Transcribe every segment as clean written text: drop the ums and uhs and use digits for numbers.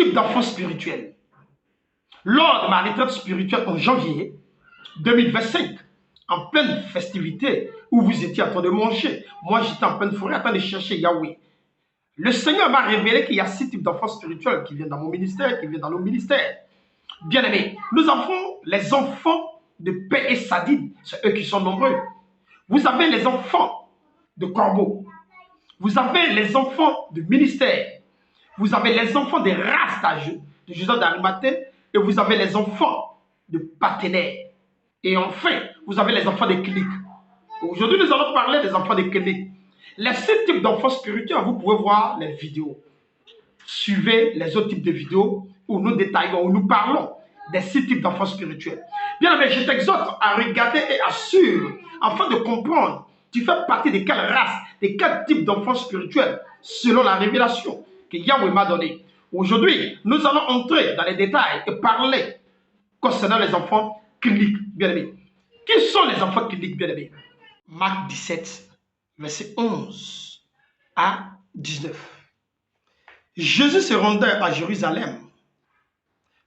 types d'enfants spirituels. Lors de ma retraite spirituelle en janvier 2025, en pleine festivité, où vous étiez en train de manger, moi j'étais en pleine forêt en train de chercher Yahweh. Le Seigneur m'a révélé qu'il y a 6 types d'enfants spirituels qui viennent dans mon ministère, qui viennent dans nos ministères. Bien aimés, nous avons les enfants de paix et sadide, c'est eux qui sont nombreux. Vous avez les enfants de corbeaux, vous avez les enfants de ministère, vous avez les enfants des rastages de Joseph d'Arimathée et vous avez les enfants de partenaires. Et enfin, vous avez les enfants des cliniques. Aujourd'hui, nous allons parler des enfants des cliniques. Les 6 types d'enfants spirituels, vous pouvez voir les vidéos. Suivez les autres types de vidéos où nous détaillons, où nous parlons des 6 types d'enfants spirituels. Bien aimé, je t'exhorte à regarder et à suivre afin de comprendre tu fais partie de quelle race, de quel type d'enfants spirituels selon la révélation que Yahweh m'a donnée. Aujourd'hui, nous allons entrer dans les détails et parler concernant les enfants cliniques, bien aimés. Qui sont les enfants cliniques, bien aimés? Marc 17, verset 11 à 19. Jésus se rendait à Jérusalem,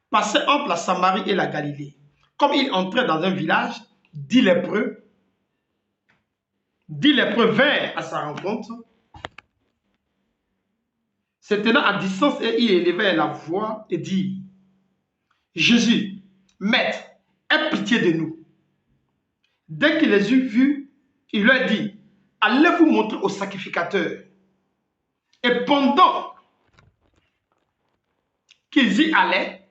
passait entre la Samarie et la Galilée. Comme il entrait dans un village, 10 lépreux vinrent à sa rencontre. Se tenant à distance, et il élevait la voix et dit: Jésus, Maître, aie pitié de nous. Dès qu'il les eut vus, il leur dit: allez vous montrer au sacrificateur. Et pendant qu'ils y allaient,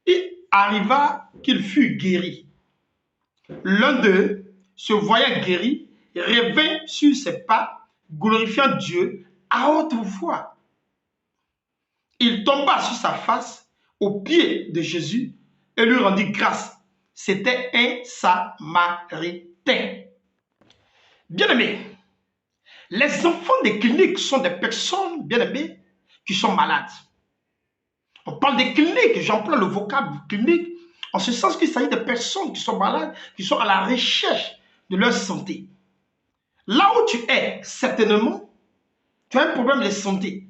il arriva qu'il fut guéri. L'un d'eux, se voyant guéri, revint sur ses pas, glorifiant Dieu à haute voix. Il tomba sur sa face aux pieds de Jésus et lui rendit grâce. C'était un Samaritain. Bien-aimés, les enfants des cliniques sont des personnes, bien-aimées, qui sont malades. On parle des cliniques, j'emploie le vocable clinique, en ce sens qu'il s'agit de personnes qui sont malades, qui sont à la recherche de leur santé. Là où tu es, certainement, tu as un problème de santé.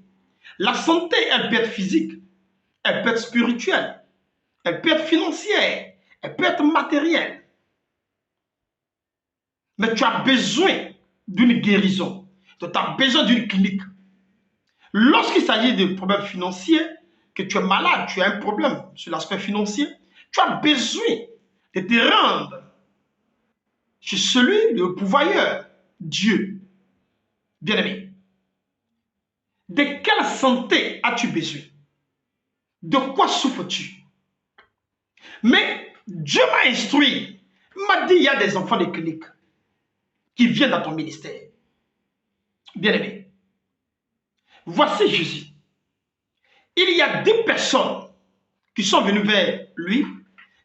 La santé, elle peut être physique, elle peut être spirituelle, elle peut être financière, elle peut être matérielle. Mais tu as besoin d'une guérison, tu as besoin d'une clinique. Lorsqu'il s'agit de problèmes financiers, que tu es malade, tu as un problème sur l'aspect financier, tu as besoin de te rendre chez celui, le pourvoyeur, Dieu. Bien-aimé, de quelle santé as-tu besoin? De quoi souffres-tu? Mais Dieu m'a instruit, m'a dit il y a des enfants de clinique qui viennent dans ton ministère. Bien-aimé, voici Jésus. Il y a 10 personnes qui sont venues vers lui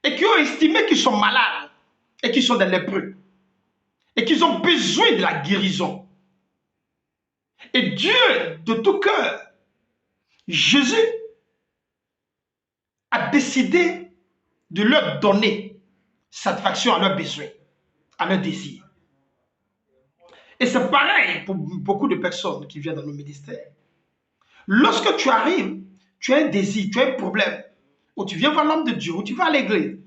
et qui ont estimé qu'ils sont malades et qu'ils sont des lépreux et qu'ils ont besoin de la guérison. Et Dieu, de tout cœur, Jésus a décidé de leur donner satisfaction à leurs besoins, à leurs désirs. Et c'est pareil pour beaucoup de personnes qui viennent dans nos ministères. Lorsque tu arrives, tu as un désir, tu as un problème, ou tu viens voir l'homme de Dieu, ou tu vas à l'église.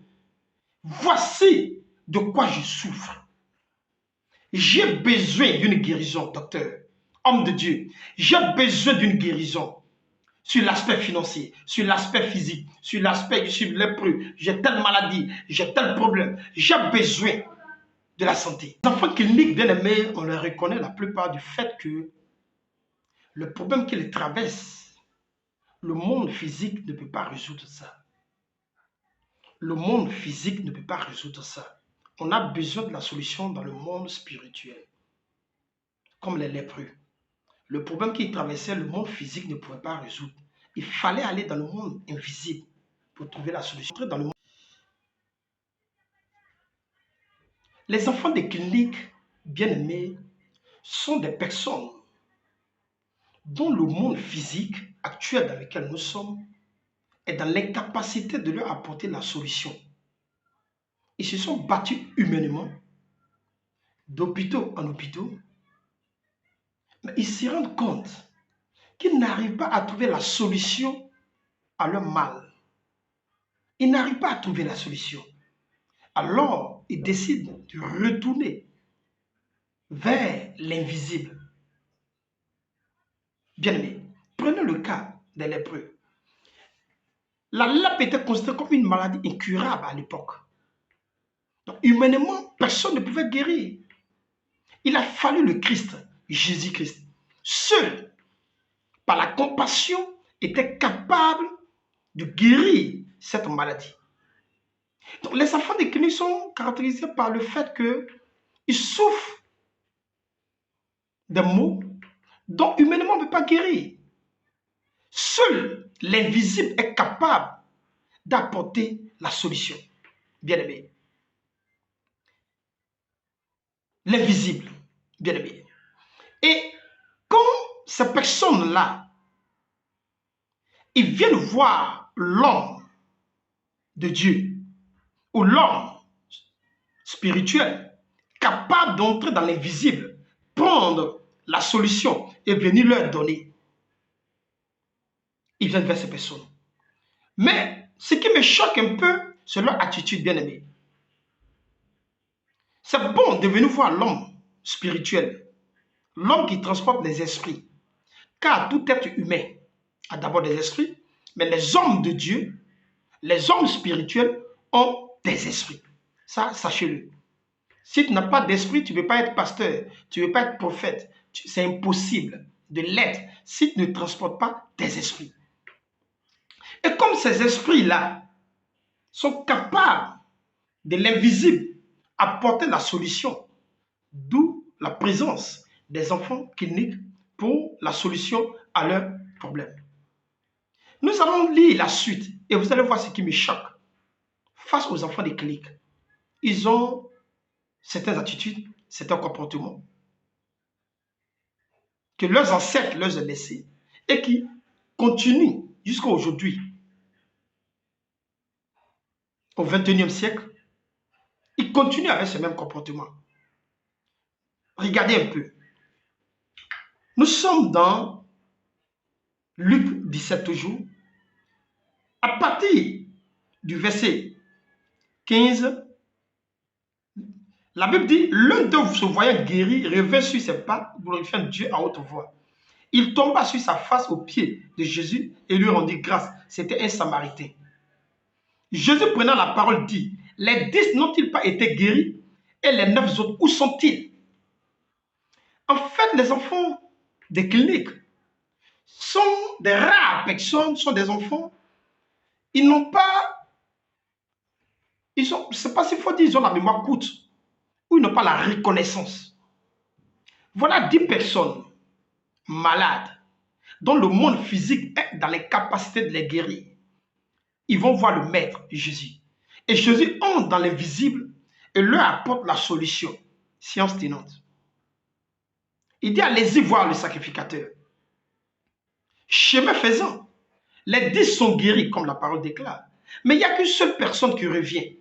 Voici de quoi je souffre. J'ai besoin d'une guérison, docteur, homme de Dieu. J'ai besoin d'une guérison sur l'aspect financier, sur l'aspect physique, sur l'aspect, je suis lépreux, j'ai telle maladie, j'ai tel problème. J'ai besoin de la santé. Les enfants cliniques, bien aimés, on les reconnaît la plupart du fait que le problème qu'ils traversent, le monde physique ne peut pas résoudre ça. Le monde physique ne peut pas résoudre ça. On a besoin de la solution dans le monde spirituel, comme les lépreux. Le problème qu'ils traversaient, le monde physique ne pouvait pas résoudre. Il fallait aller dans le monde invisible pour trouver la solution. Dans le monde. Les enfants des cliniques, bien aimés, sont des personnes dont le monde physique actuel dans lequel nous sommes est dans l'incapacité de leur apporter la solution. Ils se sont battus humainement, d'hôpitaux en hôpitaux, mais ils se rendent compte qu'ils n'arrivent pas à trouver la solution à leur mal. Ils n'arrivent pas à trouver la solution. Alors, ils décident de retourner vers l'invisible. Bien-aimés, prenons le cas des lépreux. La lèpre était considérée comme une maladie incurable à l'époque. Donc, humainement, personne ne pouvait guérir. Il a fallu le Christ, Jésus-Christ. Seul, par la compassion, était capable de guérir cette maladie. Donc, les enfants des cliniques sont caractérisés par le fait qu'ils souffrent des maux dont humainement on ne peut pas guérir. Seul l'invisible est capable d'apporter la solution. Bien-aimé. L'invisible. Bien-aimé. Et quand ces personnes-là, ils viennent voir l'homme de Dieu ou l'homme spirituel capable d'entrer dans l'invisible, prendre la solution et venir leur donner, ils viennent vers ces personnes. Mais ce qui me choque un peu, c'est leur attitude, bien-aimée. C'est bon de venir voir l'homme spirituel, l'homme qui transporte les esprits. Car tout être humain a d'abord des esprits, mais les hommes de Dieu, les hommes spirituels ont des esprits. Ça, sachez-le. Si tu n'as pas d'esprit, tu ne peux pas être pasteur, tu ne peux pas être prophète. C'est impossible de l'être si tu ne transportes pas tes esprits. Et comme ces esprits-là sont capables de l'invisible apporter la solution, d'où la présence des enfants cliniques pour la solution à leurs problèmes. Nous allons lire la suite et vous allez voir ce qui me choque. Face aux enfants des cliniques, ils ont certaines attitudes, certains comportements que leurs ancêtres leur ont laissés et qui continuent jusqu'à aujourd'hui. Au XXIe siècle, ils continuent avec ce même comportement. Regardez un peu. Nous sommes dans Luc 17 toujours. À partir du verset 15, la Bible dit, l'un d'eux se voyant guéri, revint sur ses pas, glorifiant Dieu à haute voix. Il tomba sur sa face aux pieds de Jésus et lui rendit grâce. C'était un Samaritain. Jésus prenant la parole dit, les 10 n'ont-ils pas été guéris? Et les 9 autres, où sont-ils? En fait, les enfants des cliniques sont des rares personnes, sont des enfants. Ils n'ont pas, je ne sais pas s'il faut dire, ils ont la mémoire courte, ou ils n'ont pas la reconnaissance. Voilà 10 personnes malades, dont le monde physique est dans les capacités de les guérir. Ils vont voir le Maître, Jésus. Et Jésus entre dans l'invisible et leur apporte la solution, science tenante. Il dit, allez-y voir le sacrificateur. Chemin faisant, les 10 sont guéris, comme la parole déclare. Mais il n'y a qu'une seule personne qui revient.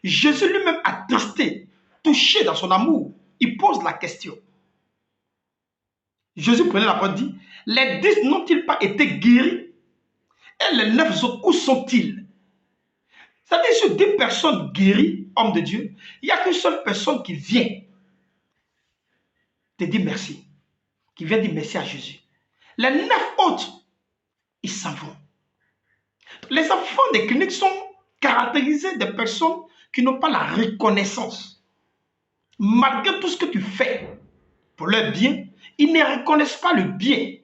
Jésus lui-même attristé, touché dans son amour, il pose la question. Jésus prenait la parole et dit, les 10 n'ont-ils pas été guéris? Et les 9 autres, où sont-ils? C'est-à-dire, sur 10 personnes guéries, hommes de Dieu, il n'y a qu'une seule personne qui vient te dire merci, qui vient dire merci à Jésus. Les 9 autres, ils s'en vont. Les enfants des cliniques sont caractérisés des personnes qui n'ont pas la reconnaissance. Malgré tout ce que tu fais pour leur bien, ils ne reconnaissent pas le bien.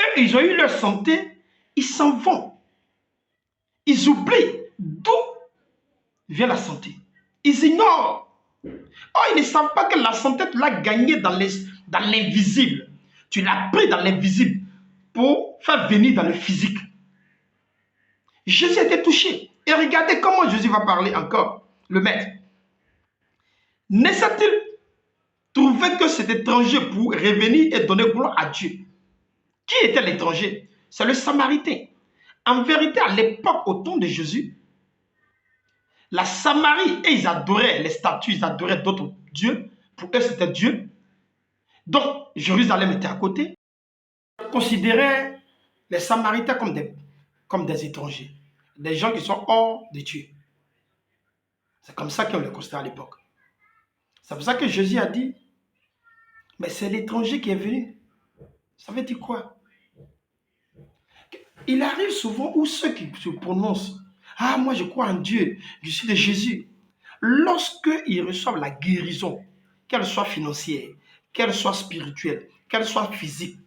Eux, ils ont eu leur santé, ils s'en vont. Ils oublient d'où vient la santé. Ils ignorent. Oh, ils ne savent pas que la santé, tu l'as gagnée dans l'invisible. Tu l'as pris dans l'invisible pour faire venir dans le physique. Jésus était touché. Et regardez comment Jésus va parler encore, le Maître. Ne s'est-il trouvé que cet étranger pour revenir et donner gloire à Dieu? Qui était l'étranger? C'est le Samaritain. En vérité, à l'époque, au temps de Jésus, la Samarie, et ils adoraient les statues, ils adoraient d'autres dieux. Pour eux, c'était Dieu. Donc, Jérusalem était à côté. Ils considéraient les Samaritains comme des étrangers, des gens qui sont hors de Dieu. C'est comme ça qu'on les considère à l'époque. C'est pour ça que Jésus a dit, mais c'est l'étranger qui est venu. Ça veut dire quoi? Il arrive souvent où ceux qui se prononcent, ah, moi je crois en Dieu, je suis de Jésus. Lorsqu'ils reçoivent la guérison, qu'elle soit financière, qu'elle soit spirituelle, qu'elle soit physique,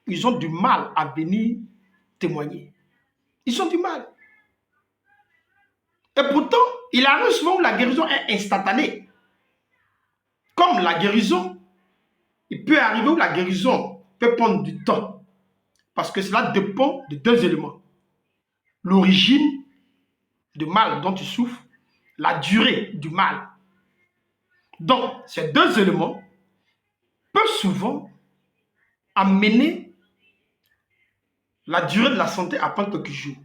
ils ont du mal à venir témoigner. Ils ont du mal. Et pourtant, il arrive souvent où la guérison est instantanée. Comme la guérison, il peut arriver où la guérison peut prendre du temps. Parce que cela dépend de deux éléments. L'origine du mal dont tu souffres, la durée du mal. Donc, ces deux éléments peuvent souvent amener la durée de la santé à prendre quelques jours.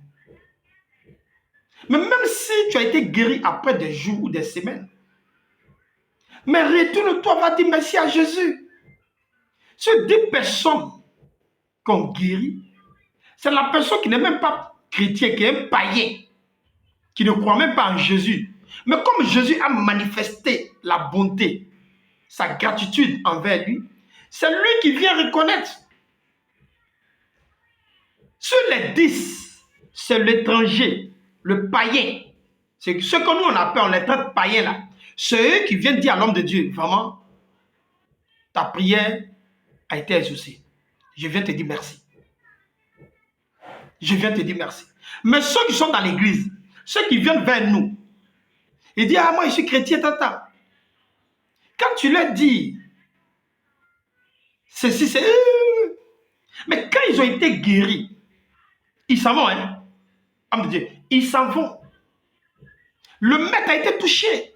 Mais même si tu as été guéri après des jours ou des semaines, mais retourne-toi, va dire merci à Jésus. Ces 10 personnes qu'on guérit, c'est la personne qui n'est même pas chrétien, qui est un païen, qui ne croit même pas en Jésus. Mais comme Jésus a manifesté la bonté, sa gratitude envers lui, c'est lui qui vient reconnaître. Sur les 10, c'est l'étranger, le païen. C'est ce que nous on appelle, on les traite païens là. C'est eux qui viennent dire à l'homme de Dieu, vraiment, ta prière a été exaucée. Je viens te dire merci. Je viens te dire merci. Mais ceux qui sont dans l'église, ceux qui viennent vers nous, ils disent, ah moi je suis chrétien, tata. Quand tu leur dis, ceci, c'est... Mais quand ils ont été guéris, ils s'en vont, hein. Homme de Dieu, ils s'en vont. Le maître a été touché.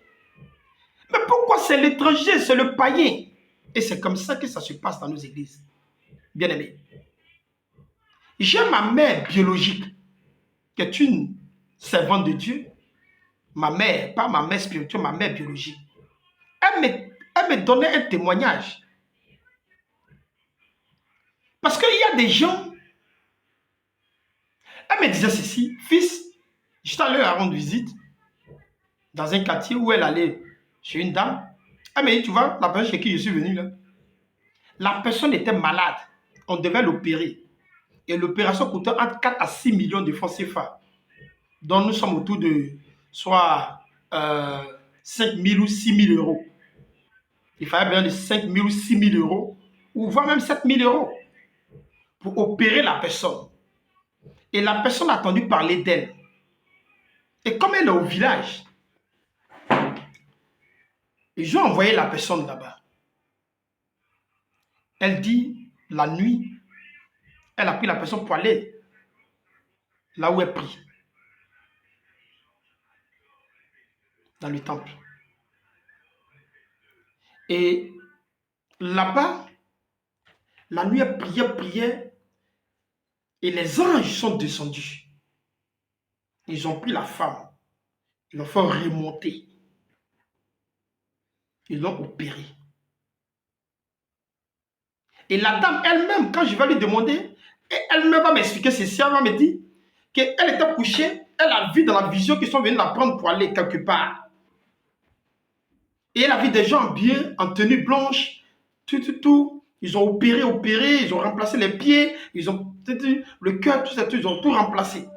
Mais pourquoi c'est l'étranger, c'est le païen? Et c'est comme ça que ça se passe dans nos églises. Bien aimé. J'ai ma mère biologique, qui est une servante de Dieu. Ma mère, pas ma mère spirituelle, ma mère biologique. Elle me donnait un témoignage. Parce qu'il y a des gens, elle me disait ceci, fils, j'étais allé à rendre visite dans un quartier où elle allait chez une dame. Elle me dit, tu vois, la personne chez qui je suis venu là, la personne était malade. On devait l'opérer. Et l'opération coûtait entre 4 à 6 millions de francs CFA. Donc nous sommes autour de soit 5 000 ou 6 000 euros. Il fallait bien de 5 000 ou 6 000 euros, ou voire même 7 000 euros, pour opérer la personne. Et la personne a entendu parler d'elle. Et comme elle est au village, ils ont envoyé la personne là-bas. Elle dit, la nuit, elle a pris la personne pour aller là où elle prie. Dans le temple. Et là-bas, la nuit, elle priait, et les anges sont descendus. Ils ont pris la femme, ils l'ont fait remonter. Ils l'ont opérée. Et la dame elle-même, quand je vais lui demander, elle-même va m'expliquer ceci, elle va me dire qu'elle était couchée, elle a vu dans la vision qu'ils sont venus la prendre pour aller quelque part. Et elle a vu des gens bien en tenue blanche, tout. Ils ont opéré, ils ont remplacé les pieds, ils ont le cœur, tout ça, ils ont tout remplacé.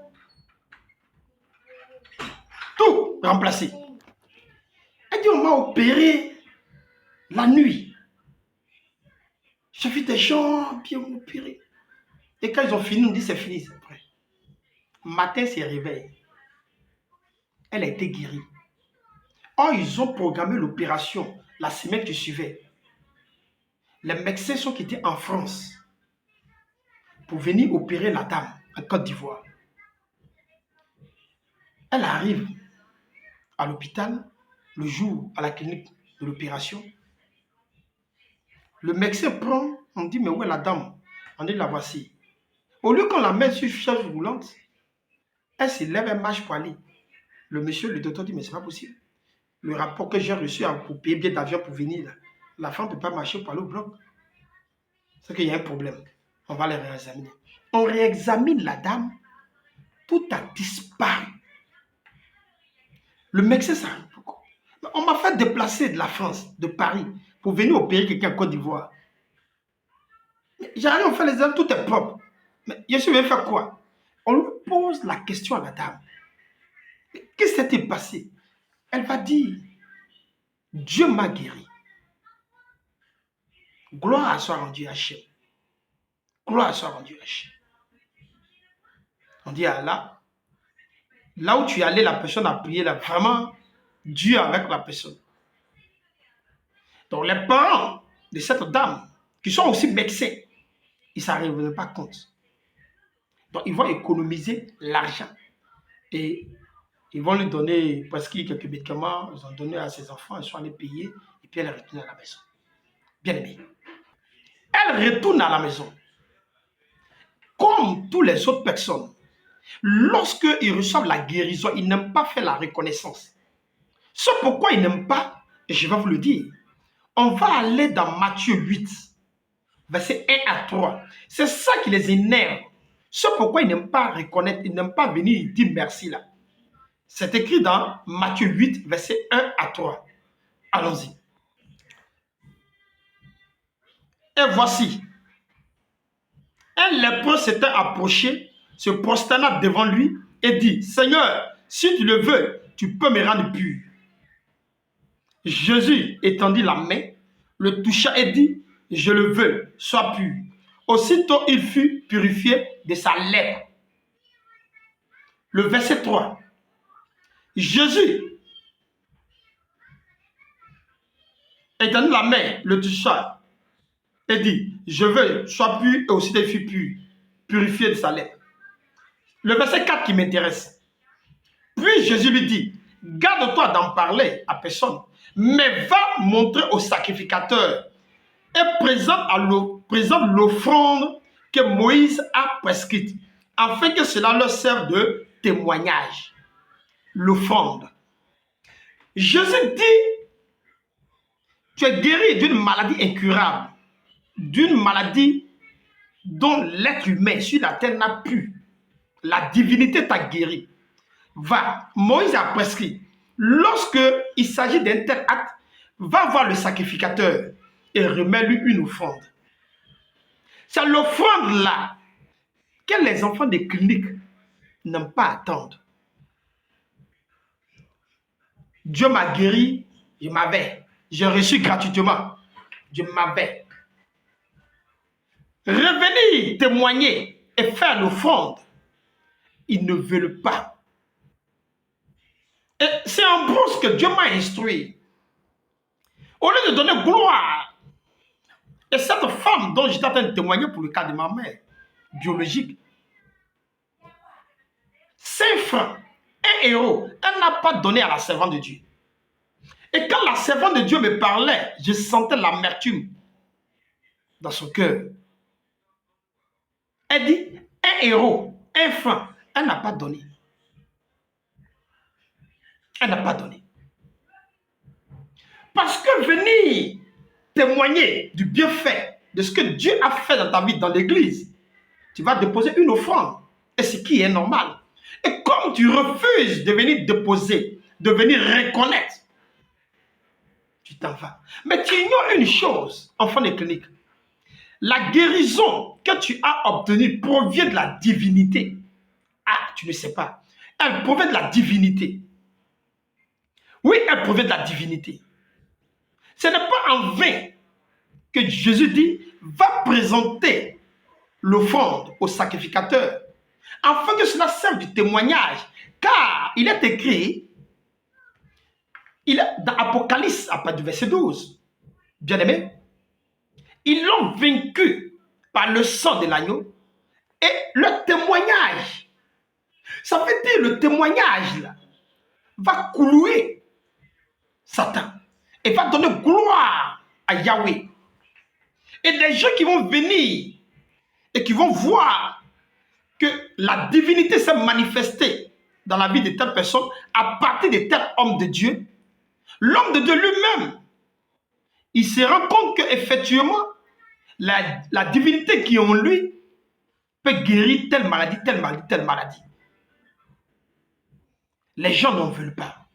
Tout remplacé. Elle dit, on m'a opéré la nuit. J'ai vu des gens bien opérés. Et quand ils ont fini, on dit, c'est fini, c'est prêt. Matin, c'est réveil. Elle a été guérie. Or, ils ont programmé l'opération la semaine qui suivait. Les médecins sont quittés en France pour venir opérer la dame en Côte d'Ivoire. Elle arrive à l'hôpital le jour à la clinique de l'opération. Le médecin prend, on dit, mais où est la dame? On dit, la voici. Au lieu qu'on la mette sur chaise roulante, elle se lève, elle marche pour aller. Le monsieur, le docteur dit, mais c'est pas possible. Le rapport que j'ai reçu pour payer billet d'avion pour venir, la femme ne peut pas marcher pour aller au bloc. C'est qu'il y a un problème. On va les réexaminer. On réexamine la dame, tout a disparu. Le médecin s'arrête. On m'a fait déplacer de la France, de Paris, pour venir opérer quelqu'un en Côte d'Ivoire. J'arrive, on fait les examens, tout est propre. Mais je suis venu faire quoi? On lui pose la question à la dame. Qu'est-ce qui s'est passé? Elle va dire, Dieu m'a guéri. Gloire soit rendue à Hachem. Gloire soit rendue à Hachem. On dit, ah là où tu es allé, la personne a prié, là, vraiment, Dieu avec la personne. Donc les parents de cette dame, qui sont aussi médecins, ils ne s'en rendent pas compte. Donc ils vont économiser l'argent. Et ils vont lui donner presque quelques médicaments, ils ont donné à ses enfants, ils sont allés payer, et puis elle retourne à la maison. Bien aimé. Elle retourne à la maison. Comme toutes les autres personnes, lorsqu'ils reçoivent la guérison, ils n'aiment pas faire la reconnaissance. C'est pourquoi ils n'aiment pas, et je vais vous le dire, on va aller dans Matthieu 8, verset 1 à 3. C'est ça qui les énerve. C'est pourquoi ils n'aiment pas reconnaître, ils n'aiment pas venir dire merci là. C'est écrit dans Matthieu 8, verset 1 à 3. Allons-y. Et voici, un lépreux s'était approché, se prosterna devant lui et dit, Seigneur, si tu le veux, tu peux me rendre pur. Jésus étendit la main, le toucha et dit, je le veux, sois pur. Aussitôt, il fut purifié de sa lèpre. Le verset 3. Jésus étendit la main, le toucha et dit, je veux, sois pur, et aussitôt il fut pur, purifié de sa lèpre. Le verset 4 qui m'intéresse. Puis Jésus lui dit, garde-toi d'en parler à personne, mais va montrer au sacrificateur et présente l'offrande que Moïse a prescrite, afin que cela leur serve de témoignage. L'offrande. Jésus dit, tu es guéri d'une maladie incurable, d'une maladie dont l'être humain sur la terre n'a pu. La divinité t'a guéri. Va, Moïse a prescrit. Lorsque il s'agit d'un tel acte, va voir le sacrificateur et remets-lui une offrande. C'est l'offrande là que les enfants des cliniques n'aiment pas attendre. Dieu m'a guéri, j'ai reçu gratuitement. Dieu m'avait. Revenir témoigner et faire l'offrande, ils ne veulent pas. Et c'est en brousse que Dieu m'a instruit. Au lieu de donner gloire, et cette femme dont j'étais en train de témoigner pour le cas de ma mère, biologique, 5 francs, 1 €, elle n'a pas donné à la servante de Dieu. Et quand la servante de Dieu me parlait, je sentais l'amertume dans son cœur. Elle dit, 1 €, 1 franc, elle n'a pas donné. Elle n'a pas donné. Parce que venir témoigner du bienfait de ce que Dieu a fait dans ta vie, dans l'église, tu vas déposer une offrande. Et ce qui est normal. Et comme tu refuses de venir déposer, de venir reconnaître, tu t'en vas. Mais tu ignores une chose, enfant de clinique. La guérison que tu as obtenue provient de la divinité. Ah, tu ne sais pas. Elle provient de la divinité. Oui, elle provient de la divinité. Ce n'est pas en vain que Jésus dit, va présenter l'offrande au sacrificateur, afin que cela serve de témoignage. Car il est écrit, dans Apocalypse, à partir du verset 12, bien aimé, ils l'ont vaincu par le sang de l'agneau et le témoignage. Ça veut dire le témoignage là, va clouer Satan et va donner gloire à Yahweh. Et des gens qui vont venir et qui vont voir que la divinité s'est manifestée dans la vie de telle personne à partir de tel homme de Dieu, l'homme de Dieu lui-même, il se rend compte qu'effectivement, la divinité qui est en lui peut guérir telle maladie, telle maladie, telle maladie. Les gens n'en veulent pas.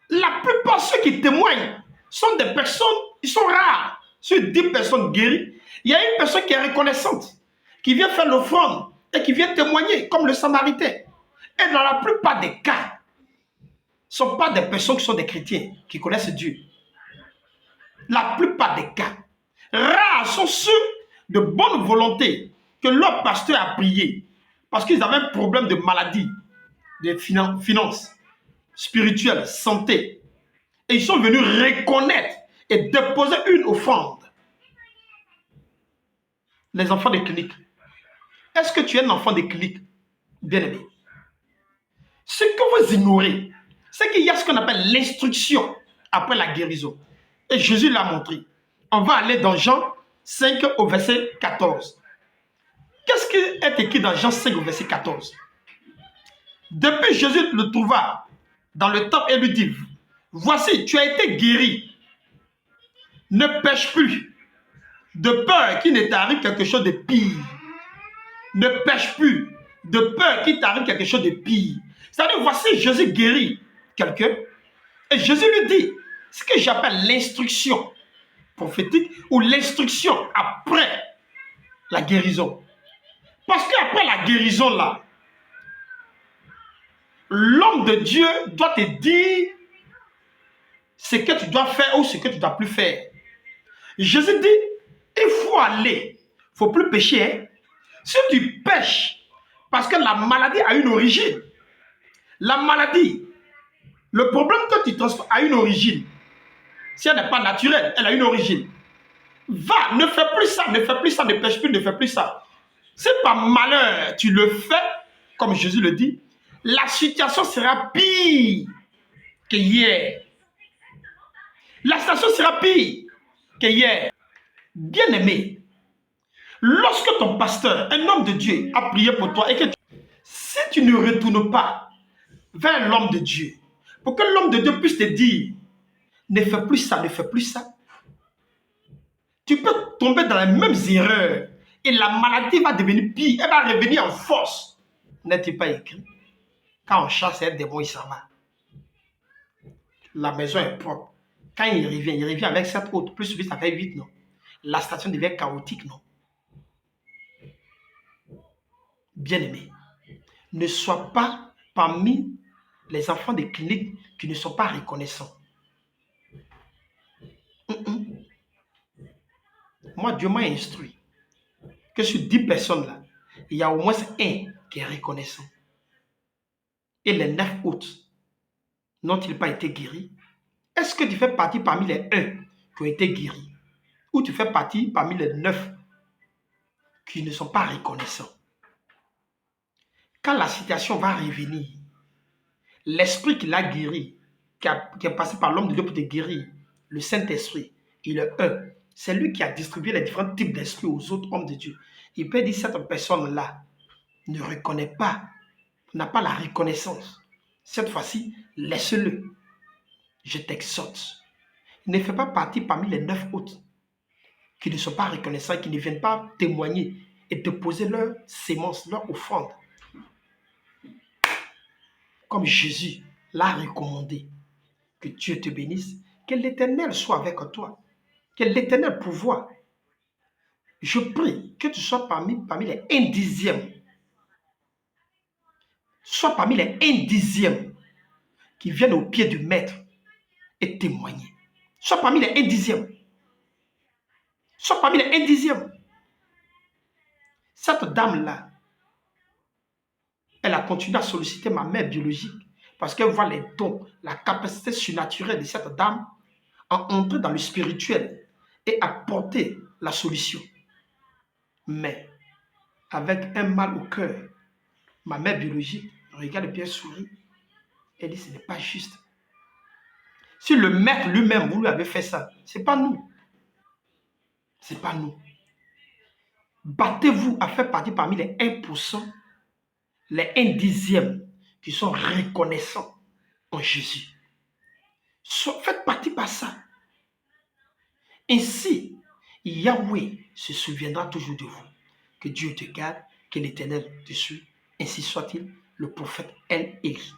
La plupart de ceux qui témoignent sont des personnes, ils sont rares. Sur 10 personnes guéries, il y a une personne qui est reconnaissante, qui vient faire l'offrande et qui vient témoigner, comme le Samaritain. Et dans la plupart des cas, ce ne sont pas des personnes qui sont des chrétiens, qui connaissent Dieu. La plupart des cas, rares sont ceux de bonne volonté que leur pasteur a prié parce qu'ils avaient un problème de maladie, de finances, spirituelles, santé. Et ils sont venus reconnaître et déposer une offrande. Les enfants des cliniques. Est-ce que tu es un enfant des cliniques, bien-aimé? Ce que vous ignorez, c'est qu'il y a ce qu'on appelle l'instruction après la guérison. Et Jésus l'a montré. On va aller dans Jean 5 au verset 14. Qu'est-ce qui est écrit dans Jean 5 au verset 14? Depuis, Jésus le trouva dans le temple et lui dit, voici, tu as été guéri. Ne pêche plus, de peur qu'il ne t'arrive quelque chose de pire. Ne pêche plus, de peur qu'il t'arrive quelque chose de pire. C'est-à-dire, voici, Jésus guérit quelqu'un. Et Jésus lui dit, ce que j'appelle l'instruction prophétique ou l'instruction après la guérison. Parce qu'après la guérison, là, l'homme de Dieu doit te dire ce que tu dois faire ou ce que tu ne dois plus faire. Jésus dit, il faut aller. Il ne faut plus pécher. Hein? Si tu pêches, parce que la maladie a une origine. La maladie, le problème que tu transformes a une origine. Si elle n'est pas naturelle, elle a une origine. Va, ne fais plus ça, ne fais plus ça, ne pêche plus, ne fais plus ça. C'est par malheur, tu le fais, comme Jésus le dit, la situation sera pire que hier. La situation sera pire que hier. Bien-aimé, lorsque ton pasteur, un homme de Dieu, a prié pour toi et que si tu ne retournes pas vers l'homme de Dieu, pour que l'homme de Dieu puisse te dire, ne fais plus ça, ne fais plus ça, tu peux tomber dans les mêmes erreurs et la maladie va devenir pire, elle va revenir en force. N'est-il pas écrit? Quand on chasse un démon, il s'en va. La maison est propre. Quand il revient avec 7 autres, plus vite, ça fait 8, non? La station devient chaotique, non? Bien-aimé, ne sois pas parmi les enfants des cliniques qui ne sont pas reconnaissants. Moi, Dieu m'a instruit que sur 10 personnes là, il y a au moins un qui est reconnaissant. Et les 9 autres n'ont-ils pas été guéris? Est-ce que tu fais partie parmi les 1 qui ont été guéris? Ou tu fais partie parmi les 9 qui ne sont pas reconnaissants? Quand la situation va revenir, l'esprit qui l'a guéri, qui est passé par l'homme de Dieu pour te guérir, le Saint-Esprit, il est un. C'est lui qui a distribué les différents types d'esprits aux autres hommes de Dieu. Il peut dire cette personne-là ne reconnaît pas, n'a pas la reconnaissance. Cette fois-ci, laisse-le. Je t'exhorte. Ne fais pas partie parmi les 9 autres qui ne sont pas reconnaissants, qui ne viennent pas témoigner et déposer leur sémence, leur offrande. Comme Jésus l'a recommandé. Que Dieu te bénisse. Que l'Éternel soit avec toi. Que l'Éternel pouvoir. Je prie que tu sois parmi les 1/10. Sois parmi les 1/10 qui viennent au pied du Maître et témoigner. Sois parmi les 1/10. Sois parmi les 1/10. Cette dame-là, elle a continué à solliciter ma mère biologique parce qu'elle voit les dons, la capacité surnaturelle de cette dame à entrer dans le spirituel et apporter la solution. Mais avec un mal au cœur, ma mère biologique regarde bien, sourit, elle dit ce n'est pas juste. Si le maître lui-même, vous lui avez fait ça, ce n'est pas nous. Ce n'est pas nous. Battez-vous à faire partie parmi les 1%, les 1/10 qui sont reconnaissants en Jésus. Faites partie par ça. Ainsi, Yahweh se souviendra toujours de vous. Que Dieu te garde, que l'Éternel te suive. Ainsi soit-il, le prophète El Élie.